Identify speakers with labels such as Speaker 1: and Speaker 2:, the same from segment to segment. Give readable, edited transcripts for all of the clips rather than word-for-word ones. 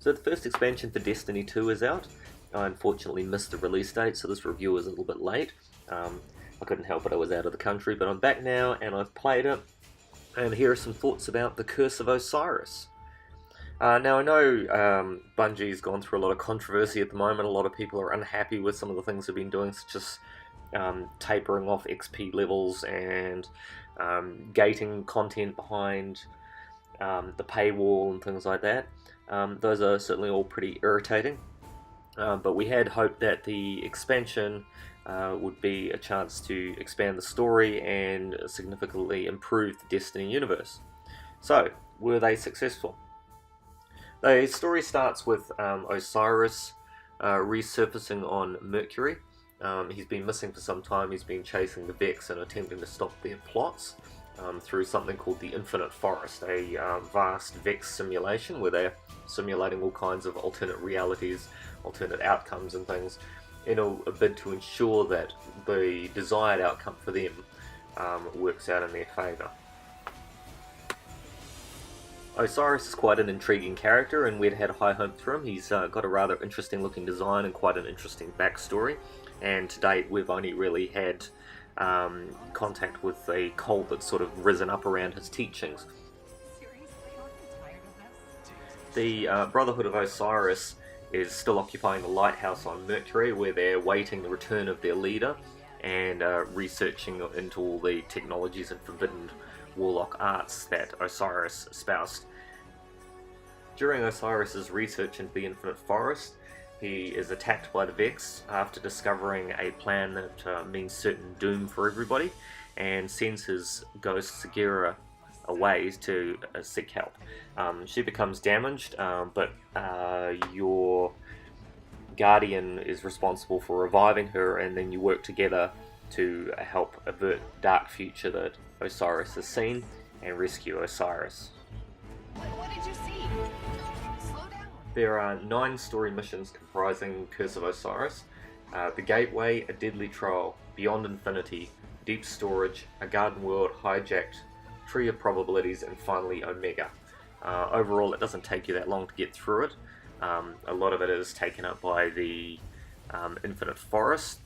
Speaker 1: So the first expansion for Destiny 2 is out. I unfortunately missed the release date, so this review is a little bit late. I couldn't help it, I was out of the country, but I'm back now and I've played it. And here are some thoughts about the Curse of Osiris. Now I know Bungie's gone through a lot of controversy at the moment. A lot of people are unhappy with some of the things they've been doing, such as tapering off XP levels and gating content behind the paywall and things like that. Those are certainly all pretty irritating, but we had hoped that the expansion would be a chance to expand the story and significantly improve the Destiny universe. So, were they successful? The story starts with Osiris resurfacing on Mercury. He's been missing for some time. He's been chasing the Vex and attempting to stop their plots through something called the Infinite Forest, a vast Vex simulation where they're simulating all kinds of alternate realities, alternate outcomes and things in a bid to ensure that the desired outcome for them works out in their favour. Osiris is quite an intriguing character, and we'd had high hopes for him. He's got a rather interesting looking design and quite an interesting backstory, and to date we've only really had contact with a cult that's sort of risen up around his teachings. The Brotherhood of Osiris is still occupying the lighthouse on Mercury, where they're waiting the return of their leader and researching into all the technologies and forbidden warlock arts that Osiris espoused. During Osiris's research into the Infinite Forest, he is attacked by the Vex after discovering a plan that means certain doom for everybody, and sends his ghost Segura away to seek help. She becomes damaged, but your guardian is responsible for reviving her, and then you work together to help avert the dark future that Osiris has seen and rescue Osiris.
Speaker 2: What did you see? Slow down.
Speaker 1: There are 9 story missions comprising Curse of Osiris. The Gateway, A Deadly Trial, Beyond Infinity, Deep Storage, A Garden World, Hijacked, Tree of Probabilities, and finally Omega. Overall, it doesn't take you that long to get through it. A lot of it is taken up by the Infinite Forest,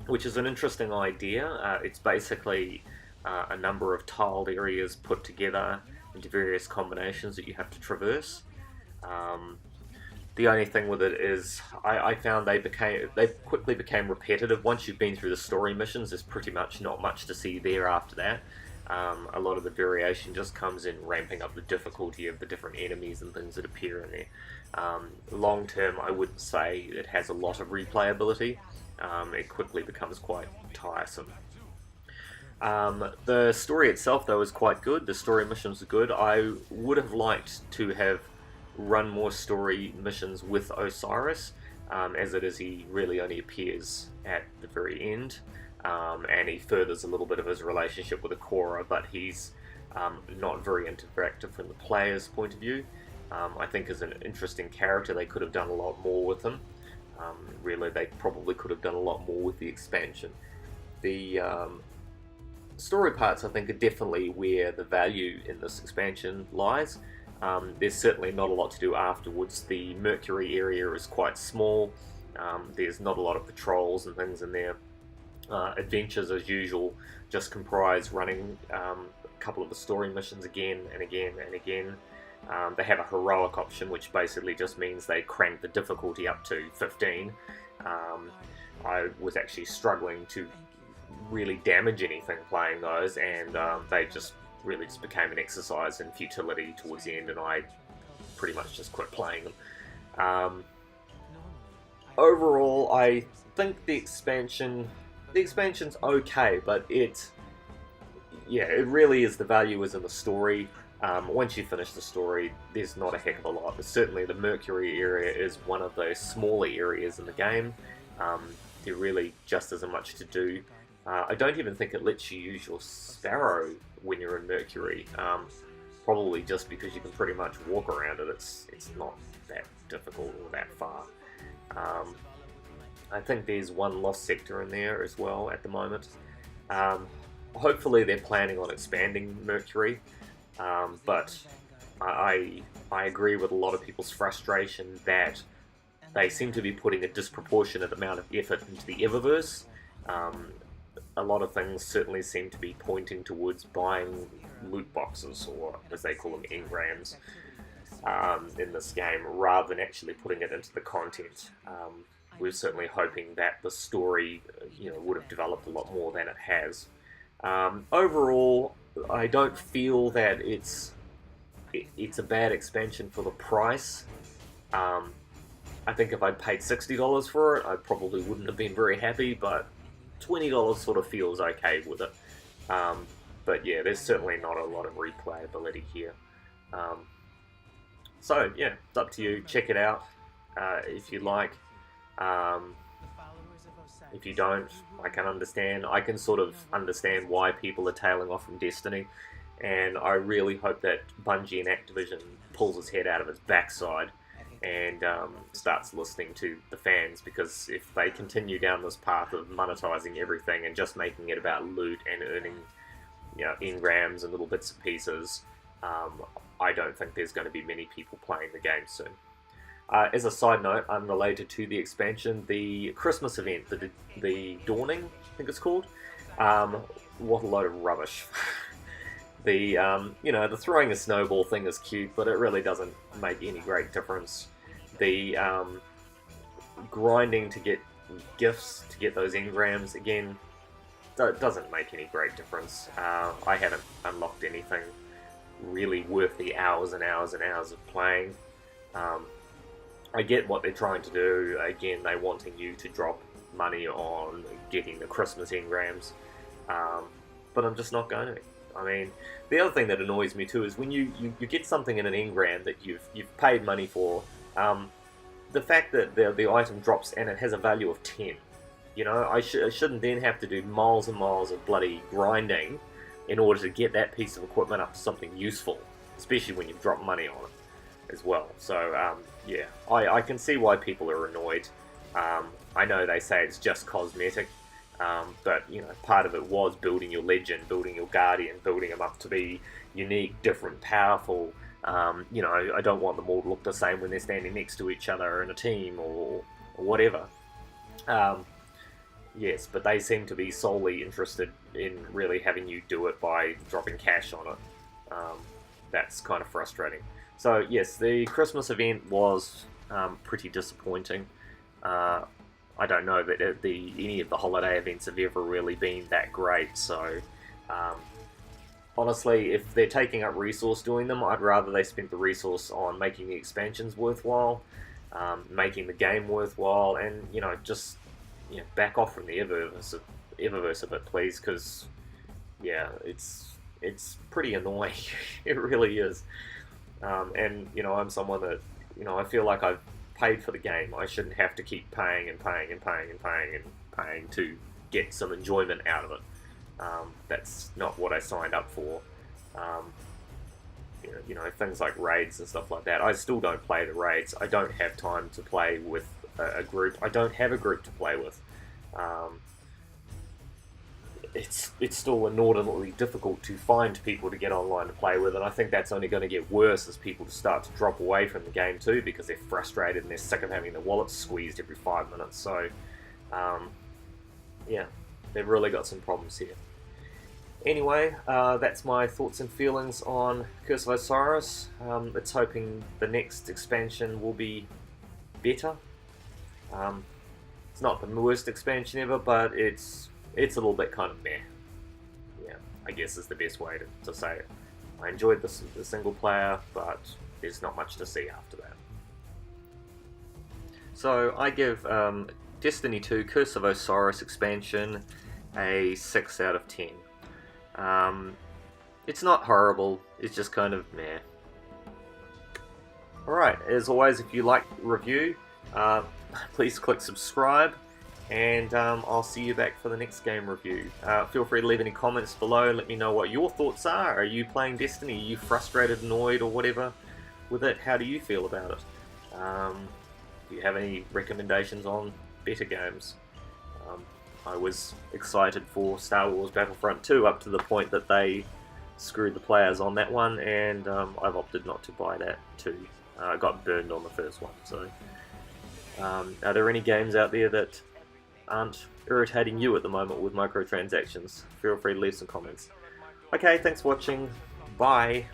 Speaker 1: which is an interesting idea. It's basically a number of tiled areas put together into various combinations that you have to traverse. The only thing with it is I found they quickly became repetitive. Once you've been through the story missions, there's pretty much not much to see there after that. A lot of the variation just comes in ramping up the difficulty of the different enemies and things that appear in there. Long term, I wouldn't say it has a lot of replayability. It quickly becomes quite tiresome. The story itself, though, is quite good. The story missions are good. I would have liked to have run more story missions with Osiris. As it is, he really only appears at the very end, and he furthers a little bit of his relationship with Ikora, but he's not very interactive from the player's point of view. I think as an interesting character, they could have done a lot more with him. Really, they probably could have done a lot more with the expansion. The story parts, I think, are definitely where the value in this expansion lies. There's certainly not a lot to do afterwards. The Mercury area is quite small. There's not a lot of patrols and things in there. Adventures, as usual, just comprise running a couple of the story missions again and again and again. They have a heroic option, which basically just means they crank the difficulty up to 15. I was actually struggling to really damage anything playing those, and they just really just became an exercise in futility towards the end, and I pretty much just quit playing them. Overall, I think the expansion's okay, but it really is, the value is in the story. Once you finish the story, there's not a heck of a lot, but certainly the Mercury area is one of those smaller areas in the game. There really just isn't much to do. I don't even think it lets you use your Sparrow when you're in Mercury, probably just because you can pretty much walk around it. It's not that difficult or that far. I think there's one lost sector in there as well at the moment. Hopefully they're planning on expanding Mercury, but I agree with a lot of people's frustration that they seem to be putting a disproportionate amount of effort into the Eververse. A lot of things certainly seem to be pointing towards buying loot boxes, or as they call them, engrams, in this game, rather than actually putting it into the content. We're certainly hoping that the story, would have developed a lot more than it has. Overall, I don't feel that it's a bad expansion for the price. I think if I'd paid $60 for it, I probably wouldn't have been very happy, but $20 sort of feels okay with it. But yeah, there's certainly not a lot of replayability here. So yeah, it's up to you. Check it out if you like. If you don't, I can understand. I can sort of understand why people are tailing off from Destiny, and I really hope that Bungie and Activision pulls its head out of its backside and starts listening to the fans, because if they continue down this path of monetizing everything and just making it about loot and earning engrams and little bits and pieces, I don't think there's going to be many people playing the game soon. As a side note, unrelated to the expansion, the Christmas event, the Dawning, I think it's called, what a load of rubbish. The throwing a snowball thing is cute, but it really doesn't make any great difference. The grinding to get gifts, to get those engrams, again, doesn't make any great difference. I haven't unlocked anything really worth the hours and hours and hours of playing. I get what they're trying to do. Again, they're wanting you to drop money on getting the Christmas engrams, but I'm just not going to. I mean, the other thing that annoys me too is when you get something in an engram that you've paid money for, the fact that the item drops and it has a value of 10. I shouldn't then have to do miles and miles of bloody grinding in order to get that piece of equipment up to something useful, especially when you've dropped money on it as well. So yeah, I can see why people are annoyed. I know they say it's just cosmetic, but part of it was building your legend, building your guardian, building them up to be unique, different, powerful. I don't want them all to look the same when they're standing next to each other in a team or whatever. Yes, but they seem to be solely interested in really having you do it by dropping cash on it. That's kind of frustrating. So yes, the Christmas event was pretty disappointing. I don't know that any of the holiday events have ever really been that great, so honestly, if they're taking up resource doing them, I'd rather they spent the resource on making the expansions worthwhile, making the game worthwhile, and just back off from the Eververse a bit, please, because yeah, it's pretty annoying. It really is. And I'm someone that I feel like I've paid for the game. I shouldn't have to keep paying and paying and paying and paying and paying to get some enjoyment out of it. That's not what I signed up for. Things like raids and stuff like that. I still don't play the raids. I don't have time to play with a group. I don't have a group to play with. It's still inordinately difficult to find people to get online to play with, and I think that's only going to get worse as people start to drop away from the game too, because they're frustrated and they're sick of having their wallets squeezed every 5 minutes. So yeah, they've really got some problems here. Anyway, that's my thoughts and feelings on Curse of Osiris. It's hoping the next expansion will be better. It's not the worst expansion ever, but it's a little bit kind of meh. Yeah, I guess is the best way to say it. I enjoyed the single player, but there's not much to see after that. So I give Destiny 2 Curse of Osiris expansion a 6 out of 10. It's not horrible, it's just kind of meh. Alright, as always, if you like the review, please click subscribe, and I'll see you back for the next game review. Feel free to leave any comments below, let me know what your thoughts are. Are you playing Destiny? Are you frustrated, annoyed, or whatever with it? How do you feel about it? Do you have any recommendations on better games? I was excited for Star Wars Battlefront 2 up to the point that they screwed the players on that one, and I've opted not to buy that too. I got burned on the first one. So, are there any games out there that aren't irritating you at the moment with microtransactions? Feel free to leave some comments. Okay, thanks for watching. Bye.